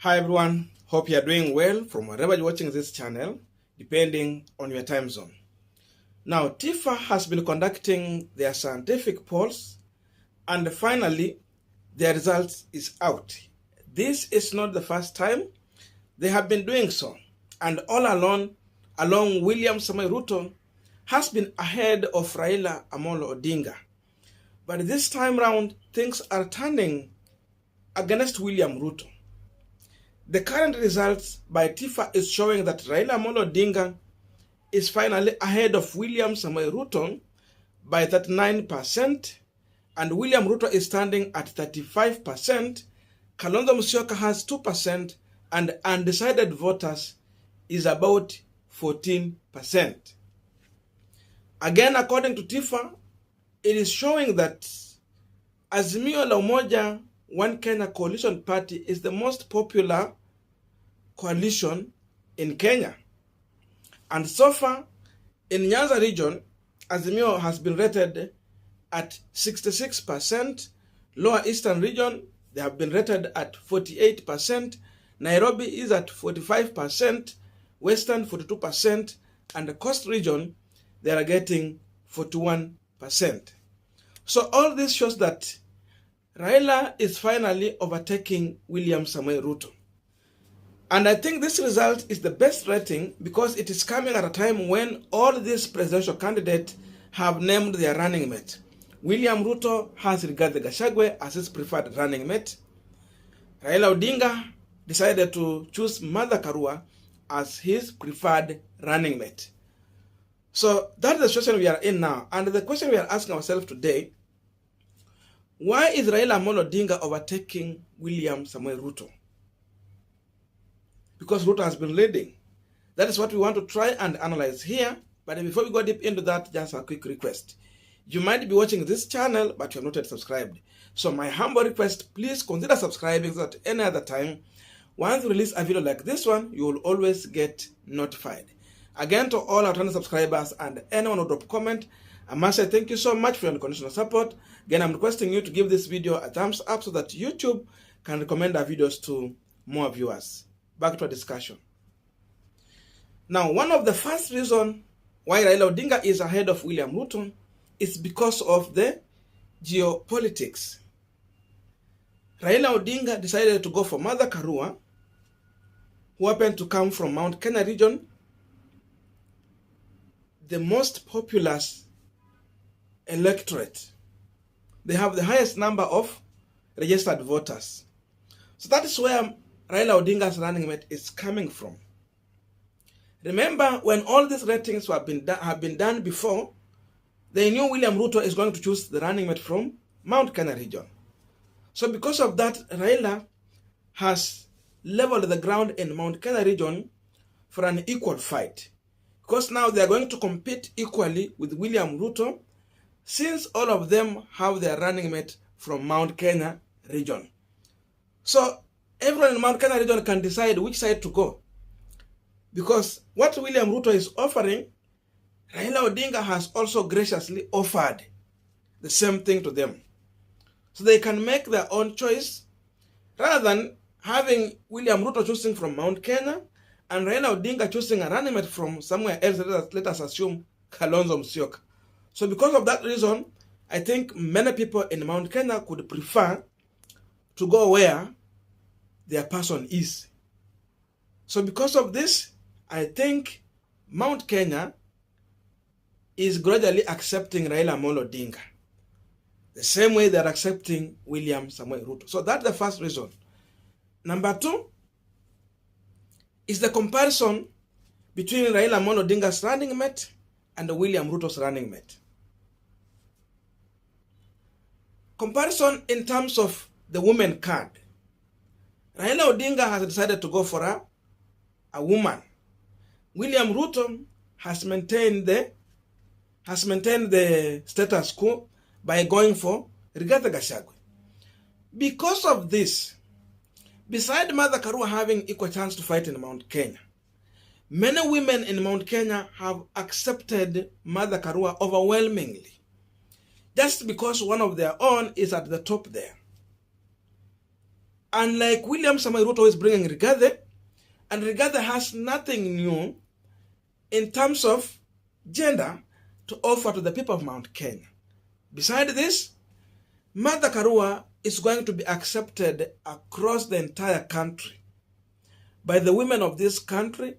Hi everyone, hope you are doing well from wherever you're watching this channel, depending on your time zone. Now, Tifa has been conducting their scientific polls, and finally, their results is out. This is not the first time they have been doing so, and all along William Ruto has been ahead of Raila Odinga. But this time round, things are turning against William Ruto. The current results by Tifa is showing that Raila Odinga is finally ahead of William Ruto by 39%, and William Ruto is standing at 35%. Kalonzo Musyoka has 2%, and undecided voters is about 14%. Again, according to Tifa, it is showing that Azimio la Umoja One Kenya Coalition Party is the most popular coalition in Kenya. And so far, in Nyanza region, Azimio has been rated at 66%. Lower Eastern region, they have been rated at 48%. Nairobi is at 45%. Western, 42%. And the Coast region, they are getting 41%. So all this shows that Raila is finally overtaking William Ruto. And I think this result is the best rating because it is coming at a time when all these presidential candidates have named their running mate. William Ruto has regarded Gachagua as his preferred running mate. Raila Odinga decided to choose Karua as his preferred running mate. So that's the situation we are in now. And the question we are asking ourselves today, why is Raila Odinga overtaking William Ruto? Because Ruto has been leading. That is what we want to try and analyze here. But before we go deep into that, just a quick request. You might be watching this channel, but you are not yet subscribed. So my humble request, please consider subscribing so that any other time, once we release a video like this one, you will always get notified. Again, to all our channel subscribers and anyone who drop comment, I must say thank you so much for your unconditional support. Again, I'm requesting you to give this video a thumbs up so that YouTube can recommend our videos to more viewers. Back to our discussion. Now, one of the first reasons why Raila Odinga is ahead of William Ruto is because of the geopolitics. Raila Odinga decided to go for Mother Karua, who happened to come from Mount Kenya region, the most populous electorate. They have the highest number of registered voters. So that is where Raila Odinga's running mate is coming from. Remember, when all these ratings have been done before, they knew William Ruto is going to choose the running mate from Mount Kenya region. So because of that, Raila has leveled the ground in Mount Kenya region for an equal fight. Because now they are going to compete equally with William Ruto, since all of them have their running mate from Mount Kenya region. So everyone in Mount Kenya region can decide which side to go. Because what William Ruto is offering, Raila Odinga has also graciously offered the same thing to them. So they can make their own choice rather than having William Ruto choosing from Mount Kenya and Raila Odinga choosing a running mate from somewhere else. Let us assume Kalonzo Musyoka. So because of that reason, I think many people in Mount Kenya could prefer to go where their person is. So because of this, I think Mount Kenya is gradually accepting Raila Odinga, the same way they are accepting William Ruto. So that's the first reason. Number two is the comparison between Raila Odinga's running mate and William Ruto's running mate. Comparison in terms of the women card. Raila Odinga has decided to go for a woman. William Ruto has maintained the status quo by going for Rigathi Gachagua. Because of this, beside Mother Karua having equal chance to fight in Mount Kenya, many women in Mount Kenya have accepted Mother Karua overwhelmingly, just because one of their own is at the top there. Unlike William Ruto is bringing Rigathi, and Rigathi has nothing new in terms of gender to offer to the people of Mount Kenya. Besides this, Martha Karua is going to be accepted across the entire country by the women of this country,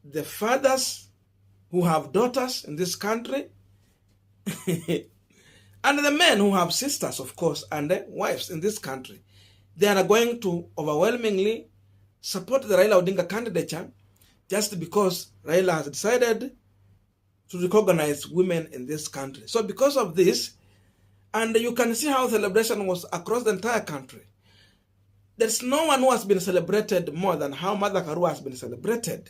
the fathers who have daughters in this country, and the men who have sisters, of course, and wives in this country. They are going to overwhelmingly support the Raila Odinga candidature just because Raila has decided to recognize women in this country. So because of this, and you can see how celebration was across the entire country. There's no one who has been celebrated more than how Martha Karua has been celebrated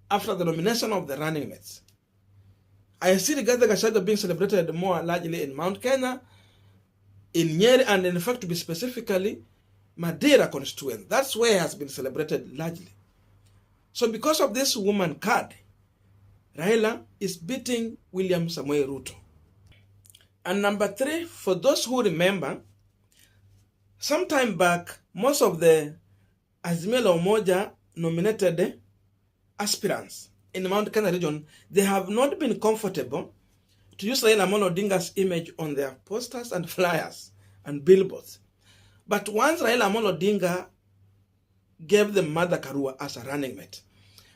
after the nomination of the running mates. I see Rigathi Gachagua being celebrated more largely in Mount Kenya, in Nyeri, and in fact, to be specifically, Madeira constituent. That's where it has been celebrated largely. So because of this woman card, Raila is beating William Ruto. And number 3, for those who remember, sometime back, most of the Azimio la Umoja nominated aspirants in the Mount Kenya region, they have not been comfortable to use Raila Odinga's image on their posters and flyers and billboards. But once Raila Odinga gave them Martha Karua as a running mate,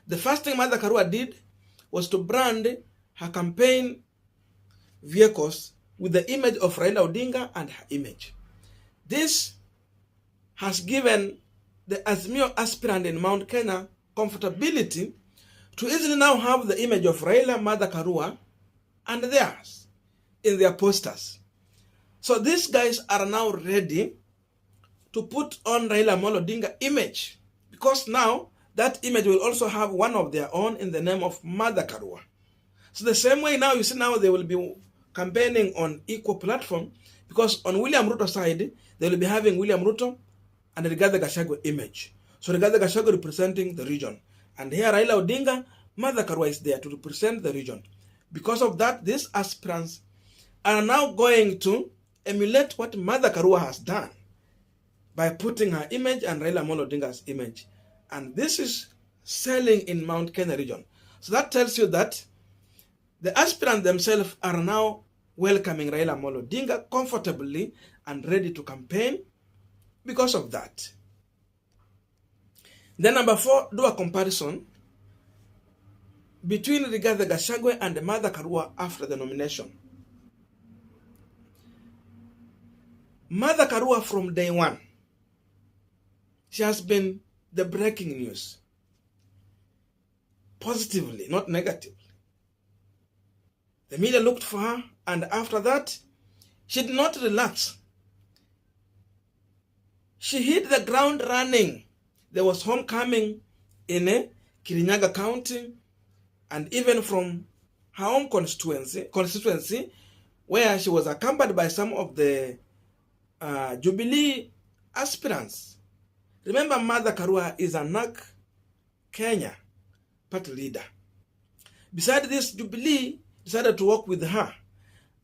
the first thing Martha Karua did was to brand her campaign vehicles with the image of Raila Odinga and her image. This has given the Azimio aspirant in Mount Kenya comfortability to easily now have the image of Raila, Martha Karua, and theirs in their posters. So these guys are now ready to put on Raila Odinga image, because now that image will also have one of their own in the name of Martha Karua. So the same way now, you see now they will be campaigning on equal platform, because on William Ruto's side, they will be having William Ruto and Rigathi Gachagua image. So Rigathi Gachagua representing the region. And here Raila Odinga, Martha Karua is there to represent the region. Because of that, these aspirants are now going to emulate what Martha Karua has done by putting her image and Raila Odinga's image. And this is selling in Mount Kenya region. So that tells you that the aspirants themselves are now welcoming Raila Odinga comfortably and ready to campaign because of that. Then number 4, do a comparison between Rigathi Gachagua and Martha Karua after the nomination. Martha Karua from day one, she has been the breaking news. Positively, not negatively. The media looked for her, and after that, she did not relax. She hit the ground running. There was homecoming in Kirinyaga County, and even from her own constituency, where she was accompanied by some of the Jubilee aspirants. Remember, Martha Karua is a NARC Kenya party leader. Besides this, Jubilee decided to work with her,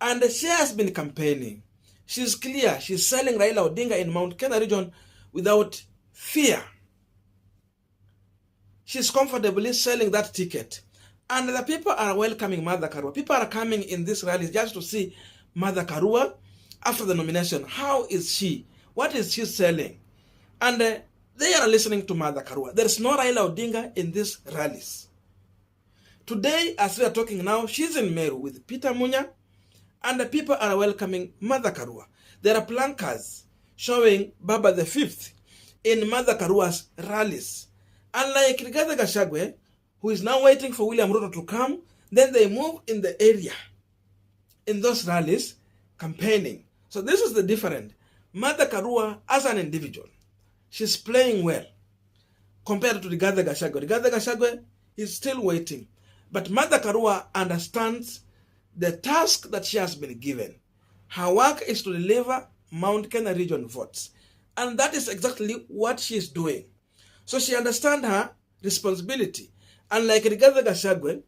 and she has been campaigning. She's clear. She's selling Raila Odinga in Mount Kenya region without fear. She's comfortably selling that ticket. And the people are welcoming Martha Karua. People are coming in this rally just to see Martha Karua after the nomination. How is she? What is she selling? And they are listening to Martha Karua. There is no Raila Odinga in these rallies. Today, as we are talking now, she's in Meru with Peter Munya, and the people are welcoming Martha Karua. There are placards showing Baba the Fifth in Martha Karua's rallies. Unlike Rigathi Gachagua, who is now waiting for William Ruto to come, then they move in the area, in those rallies, campaigning. So this is the difference. Martha Karua, as an individual, she's playing well compared to Rigathi Gachagua. Rigathi Gachagua is still waiting. But Martha Karua understands the task that she has been given. Her work is to deliver Mount Kenya region votes. And that is exactly what she is doing. So she understands her responsibility. Unlike Rigathi Gachagua,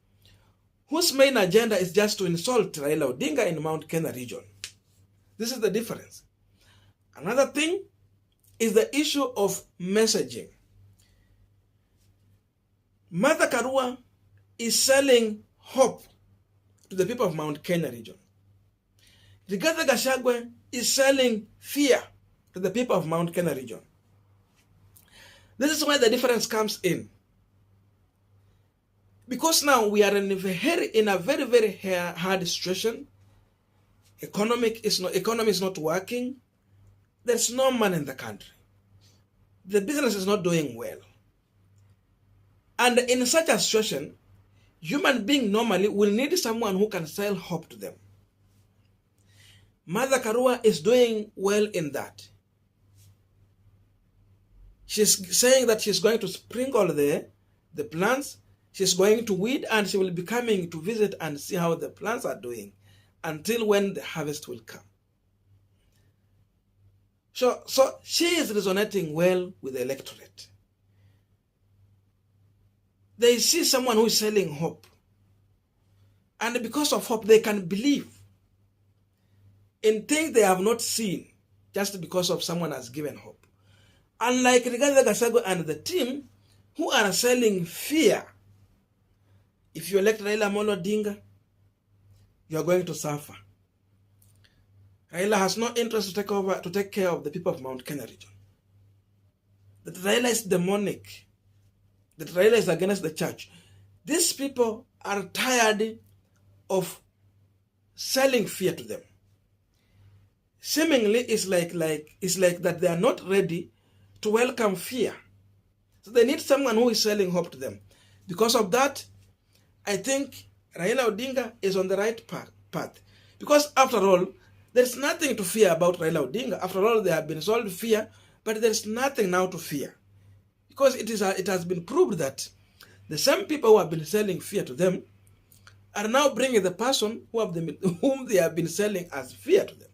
whose main agenda is just to insult Raila Odinga in Mount Kenya region. This is the difference. Another thing, is the issue of messaging. Mother Karua is selling hope to the people of Mount Kenya region. Rigathi Gachagua is selling fear to the people of Mount Kenya region. This is where the difference comes in. Because now we are in a very, very hard situation. Economy is not working. There's no money in the country. The business is not doing well. And in such a situation, human being normally will need someone who can sell hope to them. Mother Karua is doing well in that. She's saying that she's going to sprinkle the plants. She's going to weed, and she will be coming to visit and see how the plants are doing until when the harvest will come. So she is resonating well with the electorate. They see someone who is selling hope. And because of hope, they can believe in things they have not seen just because of someone has given hope. Unlike Rigathi Gachagua and the team who are selling fear. If you elect Raila Odinga, you are going to suffer. Raila has no interest to take care of the people of Mount Kenya region. That Raila is demonic. That Raila is against the church. These people are tired of selling fear to them. Seemingly, it's like that they are not ready to welcome fear. So they need someone who is selling hope to them. Because of that, I think Raila Odinga is on the right path. Because after all, there's nothing to fear about Raila Odinga. After all, they have been sold fear, but there's nothing now to fear. Because it has been proved that the same people who have been selling fear to them are now bringing the person whom they have been selling as fear to them.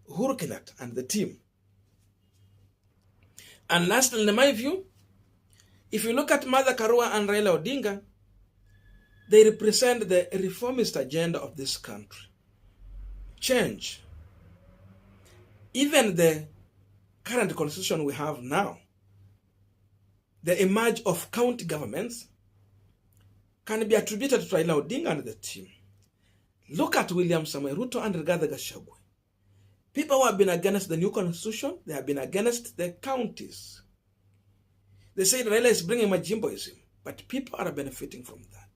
Uhuru Kenyatta and the team. And lastly, in my view, if you look at Mother Karua and Raila Odinga, they represent the reformist agenda of this country. Change. Even the current constitution we have now, the emerge of county governments, can be attributed to Raila Odinga and the team. Look at William Ruto and Rigathi Gachagua. People who have been against the new constitution, they have been against the counties. They say Raila is bringing Majimboism, but people are benefiting from that.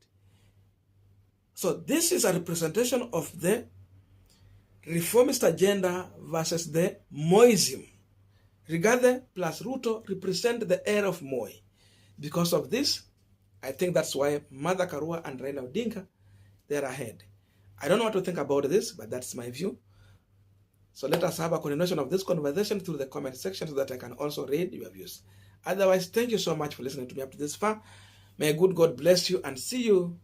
So this is a representation of the reformist agenda versus the Moism. Rigathi plus Ruto represent the era of Moi. Because of this, I think that's why Mother Karua and Raila Odinga, they're ahead. I don't know what to think about this, but that's my view. So let us have a continuation of this conversation through the comment section so that I can also read your views. Otherwise, thank you so much for listening to me up to this far. May good God bless you and see you